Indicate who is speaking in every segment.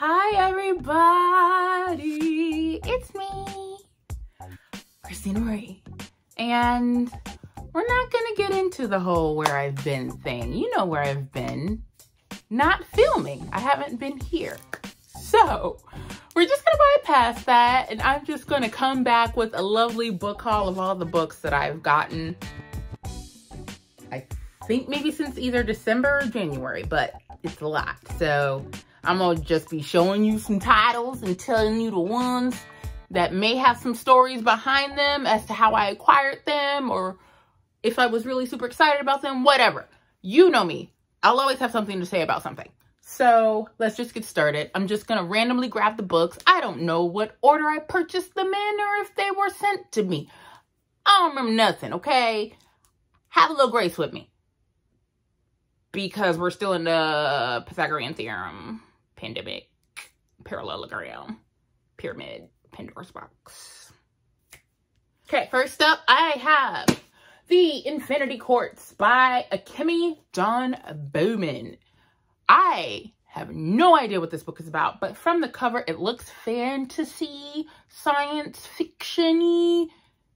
Speaker 1: Hi everybody, it's me, Christina Marie, and we're not gonna get into the whole where I've been thing. You know where I've been, not filming. I haven't been here. So we're just gonna bypass that, and I'm just gonna come back with a lovely book haul of all the books that I've gotten. I think maybe since either December or January, but it's a lot. So I'm gonna just be showing you some titles and telling you the ones that may have some stories behind them as to how I acquired them or if I was really super excited about them, whatever. You know me. I'll always have something to say about something. So let's just get started. I'm just gonna randomly grab the books. I don't know what order I purchased them in or if they were sent to me. I don't remember nothing, okay? Have a little grace with me. Because we're still in the Pythagorean theorem, pandemic, parallelogram, pyramid, Pandora's box. Okay, first up, I have The Infinity Courts by Akemi John Bowman. I have no idea what this book is about, but from the cover, it looks fantasy, science fiction-y,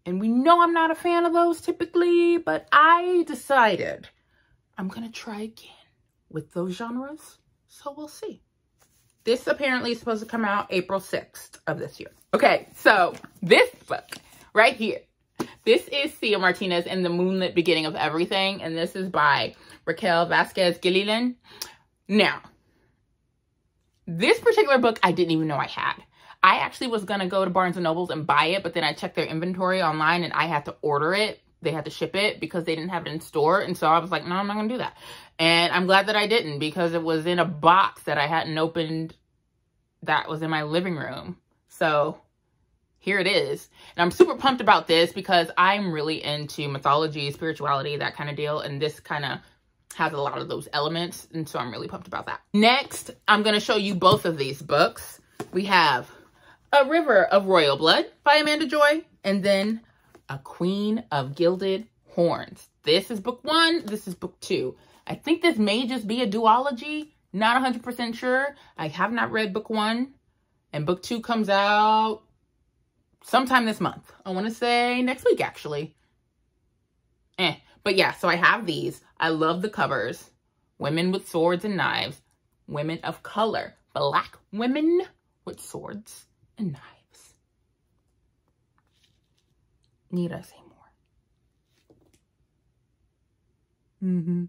Speaker 1: and we know I'm not a fan of those typically, but I decided I'm gonna try again with those genres, so we'll see. This apparently is supposed to come out April 6th of this year. Okay, so this book right here, this is Cia Martinez and the Moonlit Beginning of Everything, and this is by Raquel Vasquez Gilliland. Now, this particular book I didn't even know I had. I actually was gonna go to Barnes & Nobles and buy it, but then I checked their inventory online and I had to order it. They had to ship it because they didn't have it in store. And so I was like, no, I'm not going to do that. And I'm glad that I didn't because it was in a box that I hadn't opened that was in my living room. So here it is. And I'm super pumped about this because I'm really into mythology, spirituality, that kind of deal. And this kind of has a lot of those elements. And so I'm really pumped about that. Next, I'm going to show you both of these books. We have A River of Royal Blood by Amanda Joy. And then A Queen of Gilded Horns. This is book 1. This is book 2. I think this may just be a duology. Not 100% sure. I have not read book 1. And book 2 comes out sometime this month. I want to say next week, actually. But yeah, so I have these. I love the covers. Women with swords and knives. Women of color. Black women with swords and knives. Need I say more?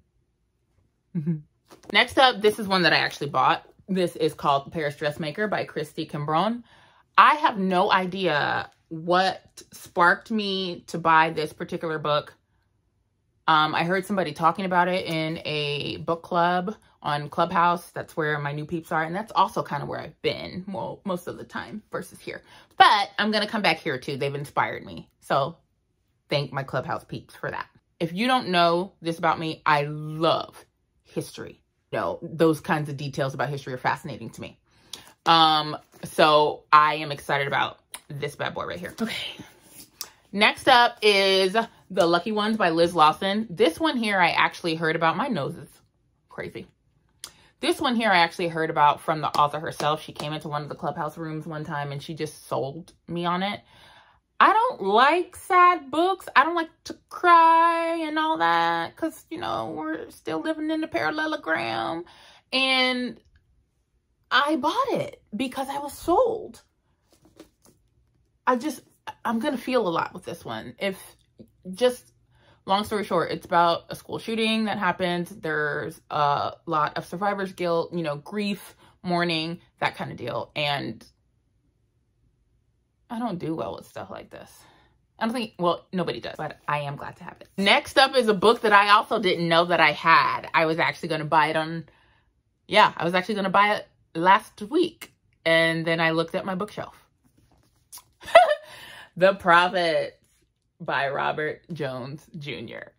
Speaker 1: Next up, this is one that I actually bought. This is called The Paris Dressmaker by Christy Cambron. I have no idea what sparked me to buy this particular book. I heard somebody talking about it in a book club on Clubhouse. That's where my new peeps are. And that's also kind of where I've been, well, most of the time versus here. But I'm going to come back here too. They've inspired me. So thank my Clubhouse peeps for that. If you don't know this about me, I love history. You know, those kinds of details about history are fascinating to me. So I am excited about this bad boy right here. Okay. Next up is The Lucky Ones by Liz Lawson. This one here I actually heard about. My nose is crazy. This one here I actually heard about from the author herself. She came into one of the Clubhouse rooms one time and she just sold me on it. I don't like sad books. I don't like to cry and all that because, you know, we're still living in the parallelogram. And I bought it because I was sold. I'm going to feel a lot with this one. Long story short, it's about a school shooting that happens. There's a lot of survivor's guilt, you know, grief, mourning, that kind of deal. And I don't do well with stuff like this. I don't think, well, nobody does, but I am glad to have it. Next up is a book that I also didn't know that I had. I was actually going to buy it I was actually going to buy it last week. And then I looked at my bookshelf. The Prophets by Robert Jones Jr.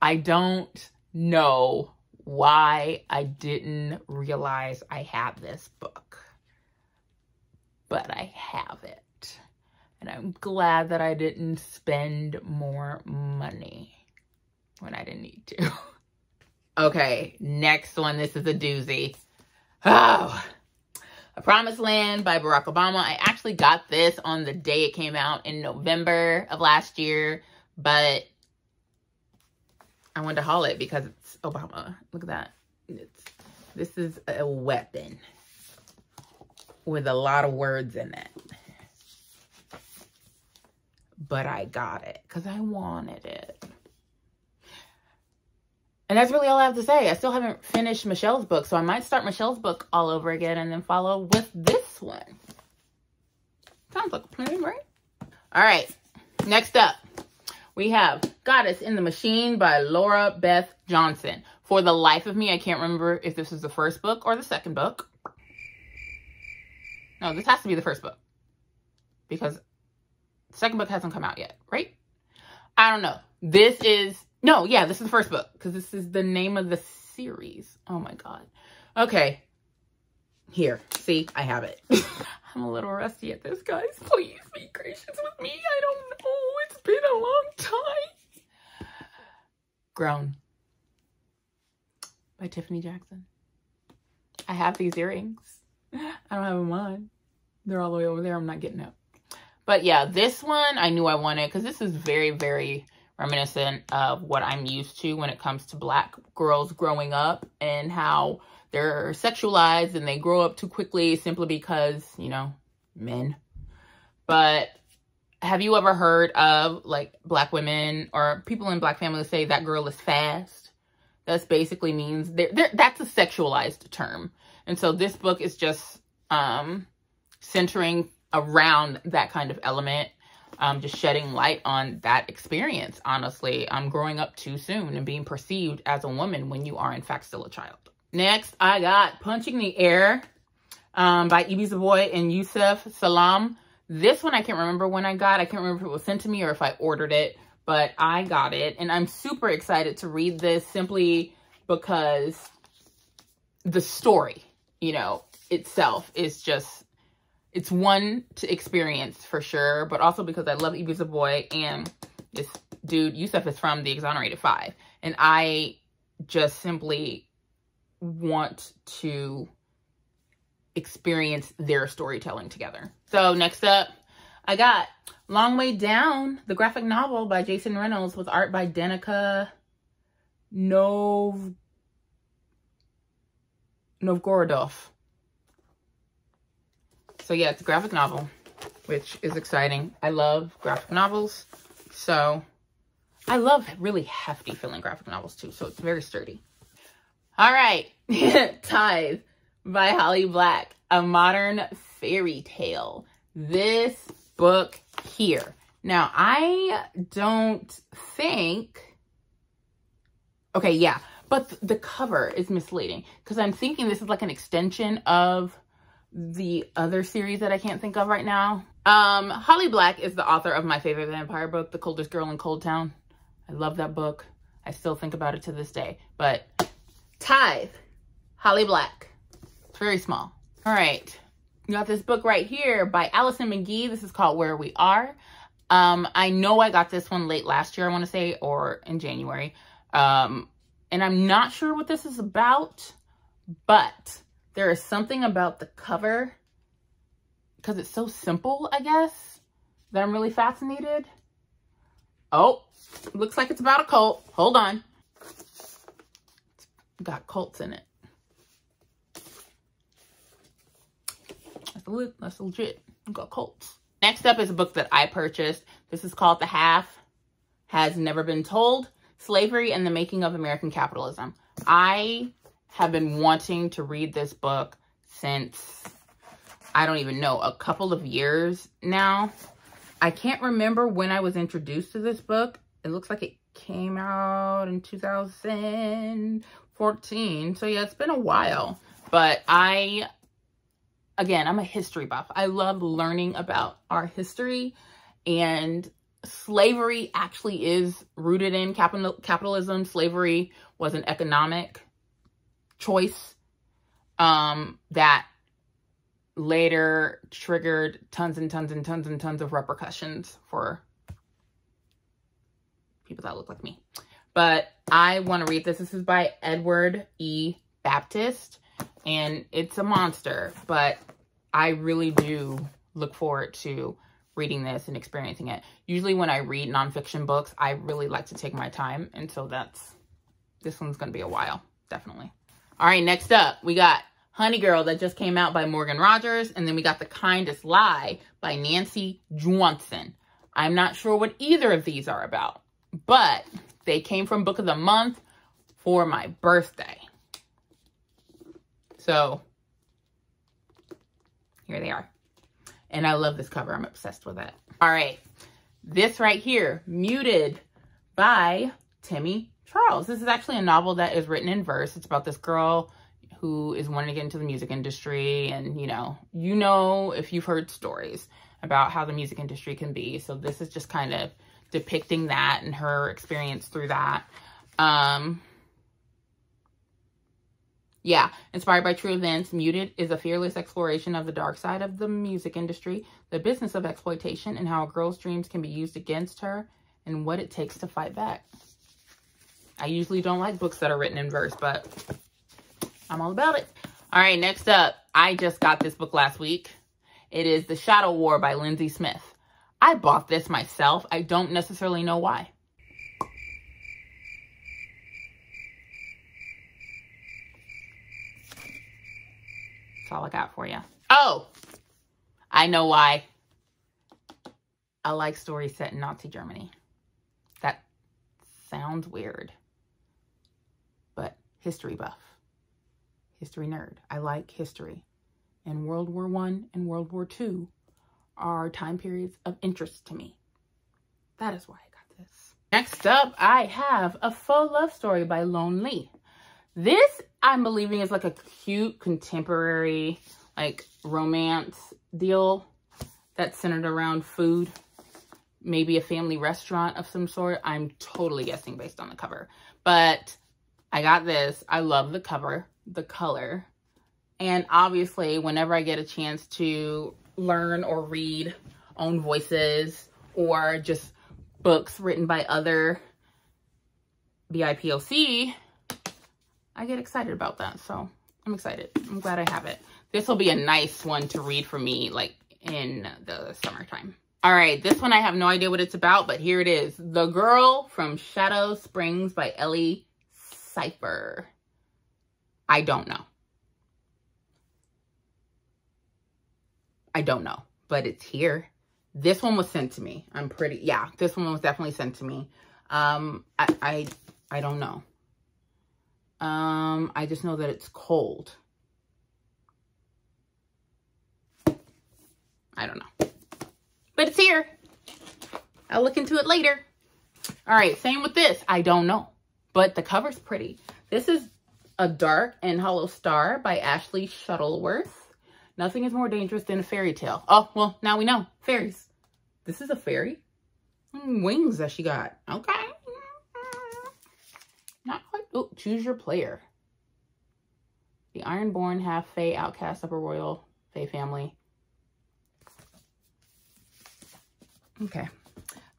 Speaker 1: I don't know why I didn't realize I had this book, but I have it. And I'm glad that I didn't spend more money when I didn't need to. Okay, next one. This is a doozy. Oh, A Promised Land by Barack Obama. I actually got this on the day it came out in November of last year, but I wanted to haul it because it's Obama. Look at that. This is a weapon with a lot of words in it. But I got it because I wanted it. And that's really all I have to say. I still haven't finished Michelle's book, so I might start Michelle's book all over again and then follow with this one. Sounds like a plan, right? All right, next up, we have Goddess in the Machine by Laura Beth Johnson. For the life of me, I can't remember if this is the first book or the second book. No, this has to be the first book because the second book hasn't come out yet, right? I don't know. This is the first book because this is the name of the series. Oh my God. Okay. Here, see, I have it. I'm a little rusty at this, guys. Please be gracious with me. I don't know. It's been a long time. Grown by Tiffany Jackson. I have these earrings. I don't have them on. They're all the way over there. I'm not getting up. But yeah, this one I knew I wanted because this is very, very reminiscent of what I'm used to when it comes to Black girls growing up and how they're sexualized and they grow up too quickly simply because, you know, men. But have you ever heard of like Black women or people in Black families say that girl is fast? That basically means that's a sexualized term. And so this book is just centering around that kind of element. Just shedding light on that experience, honestly. Growing up too soon and being perceived as a woman when you are, in fact, still a child. Next, I got Punching the Air by Ibi Zoboi and Yusef Salaam. This one I can't remember when I got. I can't remember if it was sent to me or if I ordered it, but I got it. And I'm super excited to read this simply because the story, you know, itself is just... It's one to experience for sure, but also because I love Ibi Zoboi and this dude, Yusef, is from the Exonerated Five. And I just simply want to experience their storytelling together. So next up, I got Long Way Down, the graphic novel by Jason Reynolds with art by Danica Novgorodov. So yeah, it's a graphic novel, which is exciting. I love graphic novels. So I love really hefty feeling graphic novels too. So it's very sturdy. All right. Tithe by Holly Black, a modern fairy tale. This book here. Now, I don't think... Okay, yeah. But the cover is misleading because I'm thinking this is like an extension of the other series that I can't think of right now. Holly Black is the author of my favorite vampire book, The Coldest Girl in Cold Town. I love that book. I still think about it to this day. But Tithe, Holly Black. It's very small. All right. You got this book right here by Allison McGee. This is called Where We Are. I know I got this one late last year, I want to say, or in January. And I'm not sure what this is about, but there is something about the cover, because it's so simple, I guess, that I'm really fascinated. Oh, looks like it's about a cult. Hold on. It's got cults in it. That's legit. It's got cults. Next up is a book that I purchased. This is called The Half Has Never Been Told, Slavery and the Making of American Capitalism. I have been wanting to read this book since, I don't even know, a couple of years now. I can't remember when I was introduced to this book. It looks like it came out in 2014. So yeah, it's been a while. But again, I'm a history buff. I love learning about our history, and slavery actually is rooted in capitalism. Slavery was an economic choice that later triggered tons and tons and tons and tons of repercussions for people that look like me. But I want to read this. This is by Edward E. Baptist, and it's a monster, but I really do look forward to reading this and experiencing it. Usually when I read nonfiction books, I really like to take my time. And so this one's going to be a while, definitely. All right, next up, we got Honey Girl that just came out by Morgan Rogers. And then we got The Kindest Lie by Nancy Johnson. I'm not sure what either of these are about, but they came from Book of the Month for my birthday. So here they are. And I love this cover. I'm obsessed with it. All right. This right here, Muted by Timmy Charles. This is actually a novel that is written in verse. It's about this girl who is wanting to get into the music industry. And, you know, if you've heard stories about how the music industry can be. So this is just kind of depicting that and her experience through that. Yeah, inspired by true events, Muted is a fearless exploration of the dark side of the music industry, the business of exploitation, and how a girl's dreams can be used against her and what it takes to fight back. I usually don't like books that are written in verse, but I'm all about it. All right, next up, I just got this book last week. It is The Shadow War by Lindsay Smith. I bought this myself. I don't necessarily know why. That's all I got for you. Oh, I know why. I like stories set in Nazi Germany. That sounds weird, but history buff, history nerd. I like history. And World War I and World War II are time periods of interest to me. That is why I got this. Next up, I have A Faux Love Story by Lone Lee. This, I'm believing, is like a cute contemporary, like, romance deal that's centered around food. Maybe a family restaurant of some sort. I'm totally guessing based on the cover. But I got this. I love the cover, the color. And obviously, whenever I get a chance to learn or read own voices or just books written by other BIPOC, I get excited about that. So I'm excited. I'm glad I have it. This will be a nice one to read for me, like in the summertime. All right, this one I have no idea what it's about, but here it is. The Girl from Shadow Springs by Ellie Cipher. I don't know. I don't know, but it's here. This one was sent to me. This one was definitely sent to me. I don't know. I just know that it's cold. I don't know. But it's here. I'll look into it later. All right, same with this. I don't know. But the cover's pretty. This is A Dark and Hollow Star by Ashley Shuttleworth. Nothing is more dangerous than a fairy tale. Oh, well, now we know. Fairies. This is a fairy. Wings that she got. Okay. Not quite. Oh, choose your player. The Ironborn, half Fae, outcast, upper royal, Fae family. Okay. I'm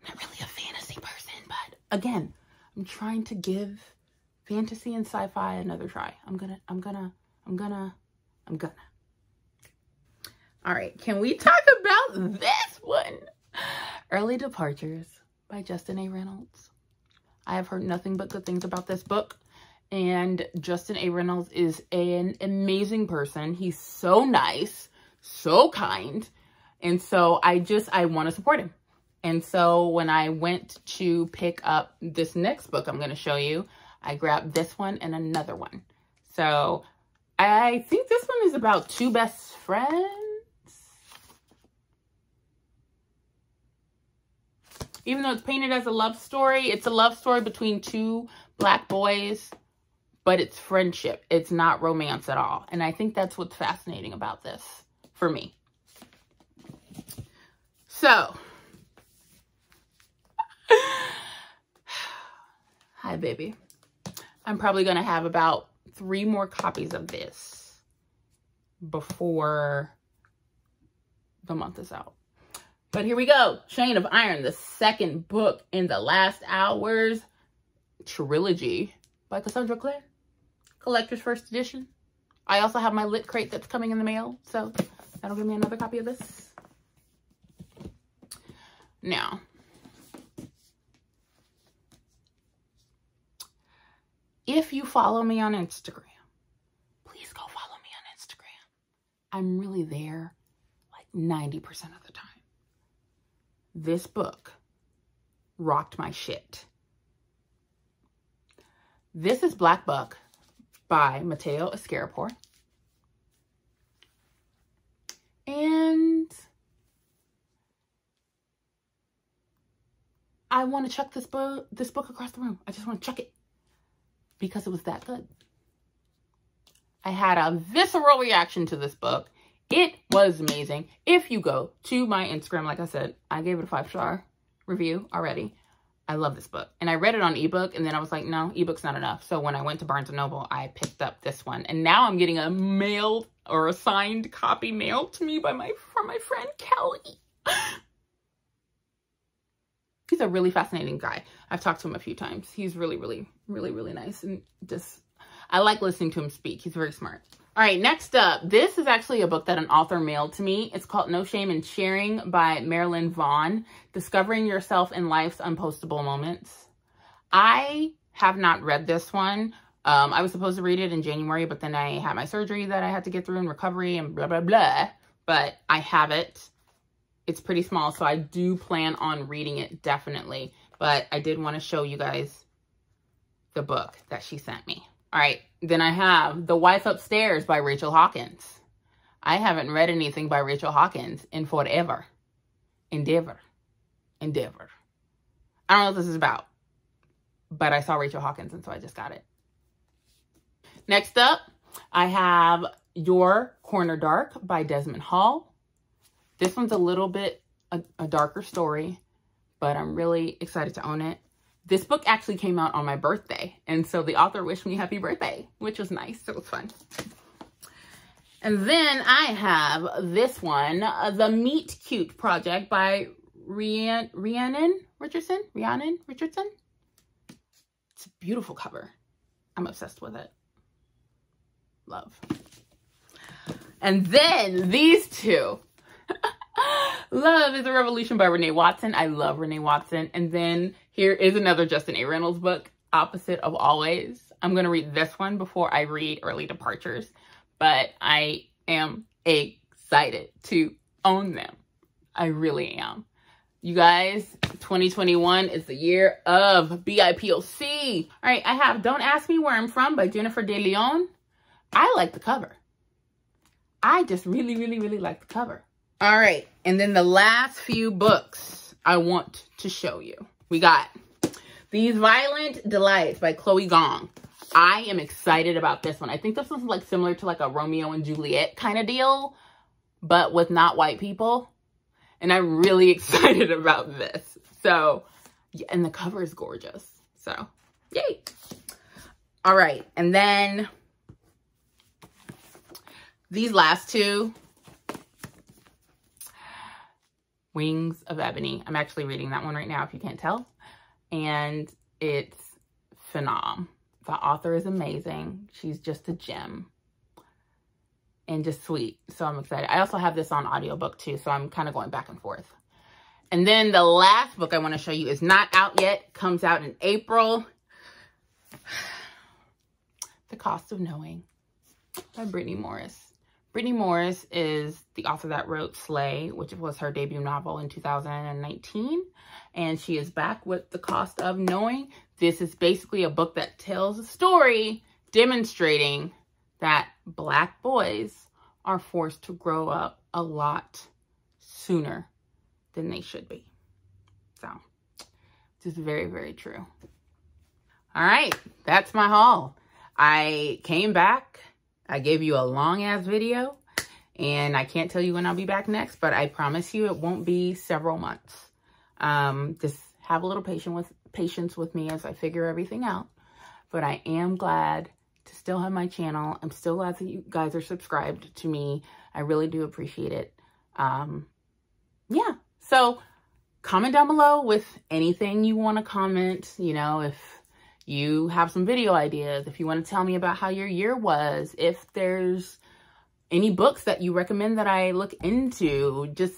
Speaker 1: not really a fantasy person, but again, I'm trying to give fantasy and sci-fi another try. I'm gonna. All right, can we talk about this one? Early Departures by Justin A. Reynolds. I have heard nothing but good things about this book. And Justin A. Reynolds is an amazing person. He's so nice, so kind. And so I want to support him. And so when I went to pick up this next book I'm going to show you, I grabbed this one and another one. So I think this one is about two best friends. Even though it's painted as a love story, it's a love story between two Black boys, but it's friendship. It's not romance at all. And I think that's what's fascinating about this for me. So, hi, baby. I'm probably going to have about 3 more copies of this before the month is out. But here we go. Chain of Iron, the second book in the Last Hours trilogy by Cassandra Clare. Collector's first edition. I also have my lit crate that's coming in the mail. So That'll give me another copy of this. Now, if you follow me on Instagram, please go follow me on Instagram. I'm really there like 90% of the time. This book rocked my shit. This is Black Buck by Mateo Escarapor. And I want to chuck this book across the room. I just want to chuck it because it was that good. I had a visceral reaction to this book. It was amazing. If you go to my Instagram, like I said, I gave it a 5-star review already. I love this book. And I read it on ebook, and then I was like, no, ebook's not enough. So when I went to Barnes & Noble, I picked up this one. And now I'm getting a mailed or a signed copy mailed to me from my friend Kelly. He's a really fascinating guy. I've talked to him a few times. He's really, really, really, really nice. And just, I like listening to him speak. He's very smart. All right, next up, this is actually a book that an author mailed to me. It's called No Shame in Sharing by Marilyn Vaughn, Discovering Yourself in Life's Unpostable Moments. I have not read this one. I was supposed to read it in January, but then I had my surgery that I had to get through in recovery and blah, blah, blah. But I have it. It's pretty small, so I do plan on reading it, definitely. But I did want to show you guys the book that she sent me. All right, then I have The Wife Upstairs by Rachel Hawkins. I haven't read anything by Rachel Hawkins in forever. Endeavor. I don't know what this is about, but I saw Rachel Hawkins, and so I just got it. Next up, I have Your Corner Dark by Desmond Hall. This one's a little bit a darker story, but I'm really excited to own it. This book actually came out on my birthday, and so the author wished me happy birthday, which was nice. It was fun. And then I have this one, The Meet Cute Project by Rhiannon Richardson. It's a beautiful cover. I'm obsessed with it. Love. And then these two. Love is a Revolution by Renee Watson. I love Renee Watson. And then here is another Justin A. Reynolds book, Opposite of Always. I'm going to read this one before I read Early Departures, but I am excited to own them. I really am. You guys, 2021 is the year of BIPOC. All right, I have Don't Ask Me Where I'm From by Jennifer De Leon. I like the cover. I just really, really, really like the cover. All right, and then the last few books I want to show you. We got These Violent Delights by Chloe Gong. I am excited about this one. I think this one's like similar to like a Romeo and Juliet kind of deal, but with not white people. And I'm really excited about this. So, yeah, and the cover is gorgeous. So, yay. All right, and then these last two, Wings of Ebony. I'm actually reading that one right now, if you can't tell. And it's phenom. The author is amazing. She's just a gem. And just sweet. So I'm excited. I also have this on audiobook too, so I'm kind of going back and forth. And then the last book I want to show you is not out yet. Comes out in April. The Cost of Knowing by Brittany Morris. Brittany Morris is the author that wrote Slay, which was her debut novel in 2019. And she is back with The Cost of Knowing. This is basically a book that tells a story demonstrating that Black boys are forced to grow up a lot sooner than they should be. So, this is very, very true. All right, that's my haul. I came back. I gave you a long-ass video, and I can't tell you when I'll be back next, but I promise you it won't be several months. Just have a little patience with me as I figure everything out. But I am glad to still have my channel. I'm still glad that you guys are subscribed to me. I really do appreciate it. Yeah, so comment down below with anything you want to comment. You know, if you have some video ideas, if you want to tell me about how your year was, if there's any books that you recommend that I look into. Just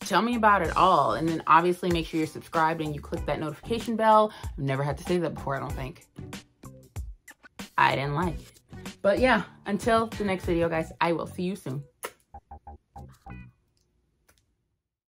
Speaker 1: tell me about it all. And then obviously make sure you're subscribed and you click that notification bell. I've never had to say that before, I don't think. I didn't like it. But yeah, until the next video, guys, I will see you soon.